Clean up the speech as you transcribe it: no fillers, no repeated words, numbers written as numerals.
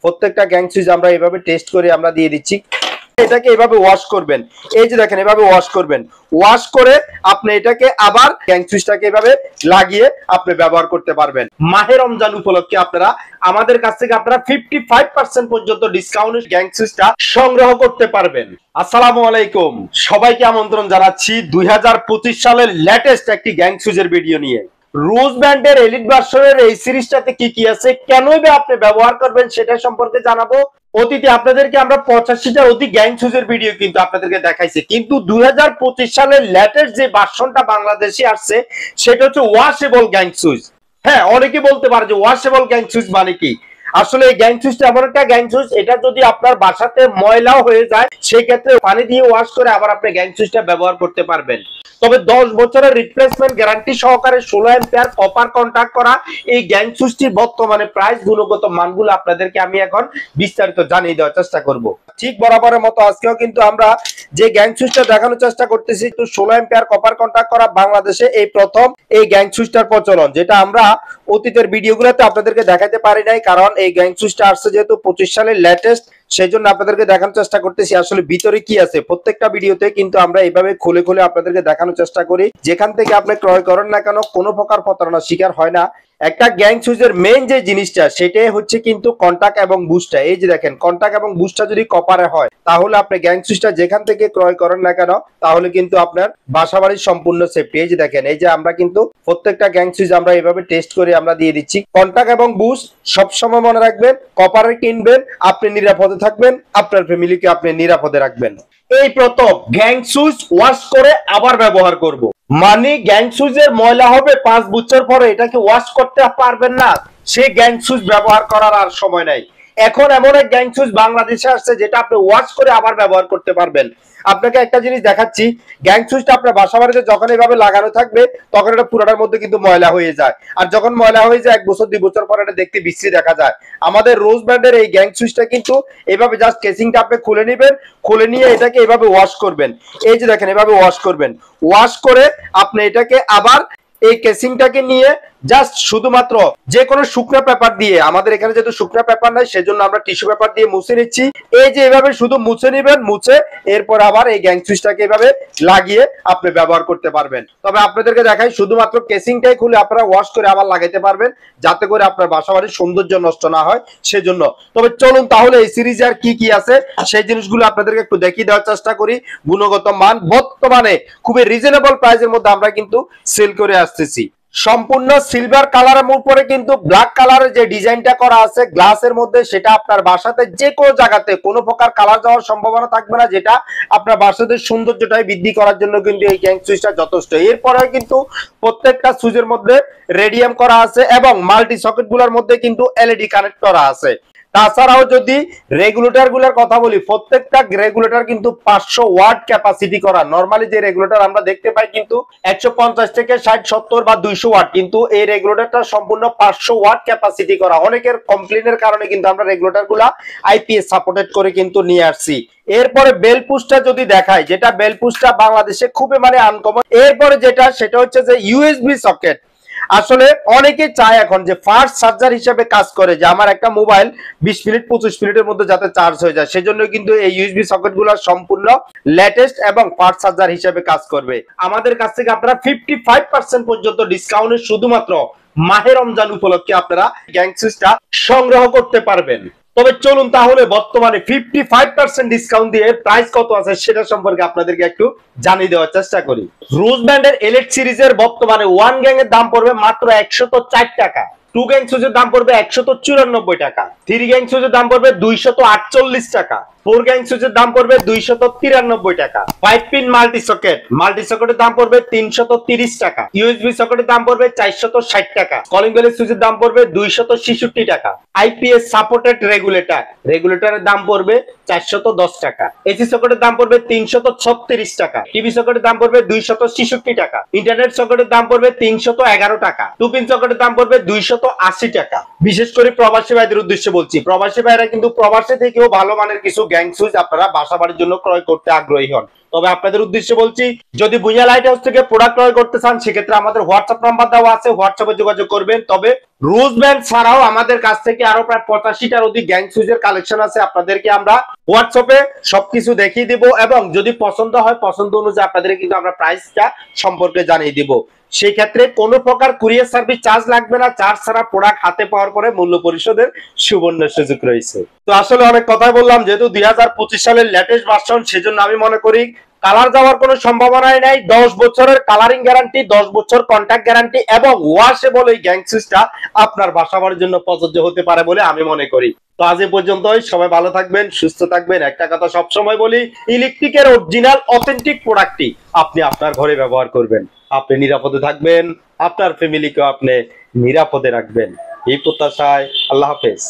প্রত্যেকটা gang switch আমরা এভাবে টেস্ট করে আমরা দিয়ে দিচ্ছি। এটাকে এভাবে ওয়াশ করবেন, এই যে দেখেন এভাবে ওয়াশ করবেন, ওয়াশ করে আপনি এটাকে আবার গ্যাং সুইচটাকে এভাবে লাগিয়ে আপনি ব্যবহার করতে পারবেন। মাহে রমজান উপলক্ষে আপনারা আমাদের কাছ থেকে আপনারা 55% পর্যন্ত ডিসকাউন্টে গ্যাং সুইচটা সংগ্রহ করতে পারবেন। আসসালামু আলাইকুম, সবাইকে আমন্ত্রণ জানাচ্ছি 2025 সালের লেটেস্ট একটি গ্যাং সুইচের ভিডিও নিয়ে। রোজ ব্র্যান্ডের এলিট ভার্সনের এই সিরিজটাতে কি কি আছে, কেনই বা আপনি ব্যবহার করবেন সেটা সম্পর্কে জানাবো। অতীতে আপনাদেরকে আমরা 85টার অধিক গ্যাং সুইচের ভিডিও কিন্তু আপনাদেরকে দেখাইছি, কিন্তু 2025 সালের লেটেস্ট যে ভার্সনটা বাংলাদেশে আসছে সেটা হচ্ছে ওয়াশেবল গ্যাং সুইচ। হ্যাঁ, অনেকে বলতে পারে যে ওয়াশেবল গ্যাং সুইচ মানে কি। আসলে এই গ্যাং সুইচটা এমন একটা গ্যাং সুইচ, এটা যদি আপনার বাসাতে ময়লাও হয়ে যায় সেই ক্ষেত্রে পানি দিয়ে ওয়াশ করে আবার আপনি গ্যাং সুইচটা ব্যবহার করতে পারবেন। তবে 10 বছরের রিপ্লেসমেন্ট গ্যারান্টি সহকারে 16 অ্যাম্পিয়ার কপার কন্টাক্ট করা এই গ্যাং সুইচটির বর্তমানে প্রাইস, গুণগত মানগুলো আপনাদেরকে আমি এখন বিস্তারিত জানিয়ে দেওয়ার চেষ্টা করব। ঠিক বরাবরের মতো আজকেও কিন্তু আমরা যে গ্যাং সুইচটা দেখানোর চেষ্টা করতেছি, 16 অ্যাম্পিয়ার কপার কন্টাক্ট করা বাংলাদেশে এই প্রথম এই গ্যাং সুইচটার প্রচলন, যেটা আমরা অতীতের ভিডিওগুলোতে আপনাদেরকে দেখাতে পারি নাই, কারণ এই গ্যাং সুইচটা আসছে যেহেতু 25 সালের লেটেস্ট, সেই জন্য আপনাদেরকে দেখানোর চেষ্টা করতেছি আসলে ভিতরে কি আছে। প্রত্যেকটা ভিডিওতে কিন্তু আমরা এইভাবে খুলে খুলে আপনাদেরকে দেখানোর চেষ্টা করি, যেখান থেকে আপনি ক্রয় করেন না কেন কোনো প্রকার প্রতারণার শিকার হয় না। একটা গ্যাং সুইচের মেইন যে জিনিসটা সেটাই হচ্ছে কিন্তু কন্টাক্ট এবং বুস্টটা। এই যে দেখেন কন্টাক্ট এবং বুস্টটা যদি কপারে হয় তাহলে আপনি গ্যাং সুইচটা যেখান থেকে ক্রয় করেন না কেন তাহলে কিন্তু আপনার বাসাবাড়ির সম্পূর্ণ সেফটি। এই যে দেখেন, এই যে আমরা কিন্তু প্রত্যেকটা গ্যাং সুইচ আমরা এইভাবে টেস্ট করে আমরা দিয়ে দিচ্ছি। কন্টাক্ট এবং বুস্ট সবসময় মনে রাখবেন, কপারে কিনবেন, আপনি নিরাপদে থাকবেন, আপনার ফ্যামিলিকে আপনি নিরাপদে রাখবেন। এই প্রথম গ্যাং সুইচ ওয়াশ করে আবার ব্যবহার করব, মানে গ্যাং সুইচের ময়লা হবে 5 বছর পরে এটাকে ওয়াশ করতে পারবেন না, সে গ্যাং সুইচ ব্যবহার করার আর সময় নাই। এখন এমন এক গ্যাং সুইচ বাংলাদেশে আসছে যেটা আপনি ওয়াশ করে আবার ব্যবহার করতে পারবেন। আপনাকে একটা জিনিস দেখাচ্ছি, গ্যাং সুইচটা আপনার বাসাবাড়িতে যখন এইভাবে লাগানো থাকবে তখন এটা পুরোটার মধ্যে কিন্তু ময়লা হয়ে যায়, আর যখন ময়লা হয়ে যায় 1 বছর 2 বছর পরে এটা দেখতে বিশ্রী দেখা যায়। আমাদের রোজ ব্র্যান্ডের এই গ্যাং সুইচটা কিন্তু এভাবে জাস্ট কেসিংটা আপনি খুলে নেবেন, খুলে নিয়ে এটাকে এভাবে ওয়াশ করবেন। এই যে দেখেন এভাবে ওয়াশ করবেন, ওয়াশ করে আপনি এটাকে আবার এই কেসিংটাকে নিয়ে জাস্ট শুধুমাত্র যে কোনো শুকনো পেপার দিয়ে, আমাদের এখানে যেহেতু শুকনো পেপার নাই সেজন্য আমরা টিস্যু পেপার দিয়ে মুছে নিচ্ছি। এই যে এভাবে শুধু মুছে নেবেন, মুছে এরপর আবার এই গ্যাং সুইচটাকে এভাবে লাগিয়ে আপনি ব্যবহার করতে পারবেন। তবে আপনাদেরকে দেখাই শুধুমাত্র কেসিংটাই খুলে আপনারা ওয়াশ করে আবার লাগাইতে পারবেন, যাতে করে আপনার বাসাবাড়ির সৌন্দর্য নষ্ট না হয় সেজন্য। তবে চলুন তাহলে এই সিরিজে আর কি কি আছে সেই জিনিসগুলো আপনাদেরকে একটু দেখিয়ে দেওয়ার চেষ্টা করি। গুণগত মান বর্তমানে খুবই রিজনেবল প্রাইসের মধ্যে আমরা কিন্তু সেল করে আসতেছি। সম্পূর্ণ সিলভার কালারের উপরে কিন্তু ব্ল্যাক কালারের যে ডিজাইনটা করা আছে গ্লাসের মধ্যে, সেটা আপনার বাসাতে যে কোনো জায়গাতে কোনো প্রকার কালার যাওয়ার সম্ভাবনা থাকবে না, যেটা আপনার বাসাতে সৌন্দর্যটাই বৃদ্ধি করার জন্য কিন্তু এই গ্যাং সুইচটা যথেষ্ট। এরপরে কিন্তু প্রত্যেকটা সুইচের মধ্যে রেডিয়াম করা আছে এবং মাল্টি সকেট গুলোর মধ্যে কিন্তু এলইডি কানেক্ট করা আছে। তাছাড়াও যদি রেগুলেটর গুলোর কথা বলি, প্রত্যেকটা রেগুলেটর কিন্তু 500 ওয়াট ক্যাপাসিটি করা। নরমালি যে রেগুলেটর আমরা দেখতে পাই কিন্তু 150 থেকে 60 70 বা 200 ওয়াট, কিন্তু এই রেগুলেটরটা সম্পূর্ণ 500 ওয়াট ক্যাপাসিটি করা। অনেকের কমপ্লেনের কারণে কিন্তু আমরা রেগুলেটর গুলা আইপিএস সাপোর্টেড করে কিন্তু নিয়ে আসছি। এরপরে বেল পুশটা যদি দেখাই, যেটা বেল পুশটা বাংলাদেশে খুবই মানে আনকমন। এরপরে যেটা সেটা হচ্ছে যে ইউএসবি সকেট। আসলে অনেকে চায় এখন যে ফাস্ট চার্জার হিসেবে কাজ করে, যে আমার একটা মোবাইল 20 মিনিট 25 মিনিটের মধ্যে যাতে চার্জ হয়ে যায়, সেজন্য কিন্তু এই ইউএসবি সকেট গুলো সম্পূর্ণ লেটেস্ট এবং ফাস্ট চার্জার হিসেবে কাজ করবে। আমাদের কাছ থেকে আপনারা 55% পর্যন্ত ডিসকাউন্টে শুধুমাত্র মাহে রমজান উপলক্ষে আপনারা গ্যাং সুইচটা সংগ্রহ করতে পারবেন। তবে চলুন তাহলে বর্তমানে 55% ডিসকাউন্ট দিয়ে প্রাইস কত আছে সেটা সম্পর্কে আপনাদেরকে একটু জানিয়ে দেওয়ার চেষ্টা করি। রোজ ব্র্যান্ডের এলিট সিরিজের বর্তমানে 1 গ্যাং এর দাম পড়বে মাত্র 104 টাকা, 2 গ্যাং সুইচের দাম পড়বে 194 টাকা, 3 গ্যাং সুইচের দাম পড়বে 248 টাকা, 4 গ্যাং সুইচের দাম পড়বে 293 টাকা, 5 পিন মাল্টি সকেটের দাম পড়বে 330 টাকা, ইউএসবি সকেটের দাম পড়বে 460 টাকা, কলিং বেল সুইচের দাম পড়বে 266 টাকা, আইপিএস সাপোর্টেড রেগুলেটরের দাম পড়বে 410 টাকা, এসি সকেটের দাম পড়বে 336 টাকা, টিভি সকেটের দাম পড়বে 266 টাকা, ইন্টারনেট সকেটের দাম পড়বে 311 টাকা, 2 পিন সকেটের দাম পড়বে 280 টাকা। বিশেষ করে প্রবাসী ভাইদের উদ্দেশ্যে বলছি, প্রবাসী ভাইরা কিন্তু প্রবাসী থেকেও ভালো মানের কিছু গ্যাং সুইচ আপনারা বাসাবাড়ির জন্য ক্রয় করতে আগ্রহী হন। তবে আপনাদের উদ্দেশ্যে বলছি, যদি ভুঁইয়া লাইট হাউস থেকে প্রোডাক্ট ক্রয় করতে চান সেক্ষেত্রে আমাদের হোয়াটসঅ্যাপ নাম্বার দেওয়া আছে, হোয়াটসঅ্যাপে যোগাযোগ করবেন। তবে রুজ ব্যান্ড ছাড়াও আমাদের কাছ থেকে আরো প্রায় 85টার অধিক গ্যাং সুইচের কালেকশন আছে। আপনাদেরকে আমরা হোয়াটসঅ্যাপে সবকিছু দেখিয়ে দিব এবং যদি পছন্দ হয় পছন্দ অনুযায়ী আপনাদের কিন্তু আমরা প্রাইসটা সম্পর্কে জানিয়ে দিব। সেই ক্ষেত্রে কোনো প্রকার কুরিয়ার সার্ভিস চার্জ লাগবে না। চার্জ ছাড়া প্রোডাক্ট হাতে পাওয়ার পরে মূল্য পরিশোধের সুবর্ণ সুযোগ রয়েছে। তো আসলে অনেক কথাই বললাম, যেহেতু 2025 সালের লেটেস্ট ভার্সন, সেজন্য আমি মনে করি কালার যাওয়ার কোনো সম্ভাবনাই নাই। 10 বছরের কালারিং গ্যারান্টি, 10 বছর কন্ট্যাক্ট গ্যারান্টি এবং ওয়াশেবল এই গ্যাং সুইচটা আপনার বাসাবাড়ির জন্য প্রযোজ্য হতে পারে বলে আমি মনে করি। তো আজ এই পর্যন্তই। সবাই ভালো থাকবেন, সুস্থ থাকবেন। একটা কথা সবসময় বলি, ইলেকট্রিকের অরিজিনাল অথেন্টিক প্রোডাক্টটি আপনি আপনার ঘরে ব্যবহার করবেন। আপনি নিরাপদে থাকবেন, আপনার ফ্যামিলিকেও আপনি নিরাপদে রাখবেন। এই প্রত্যাশায় আল্লাহ হাফেজ।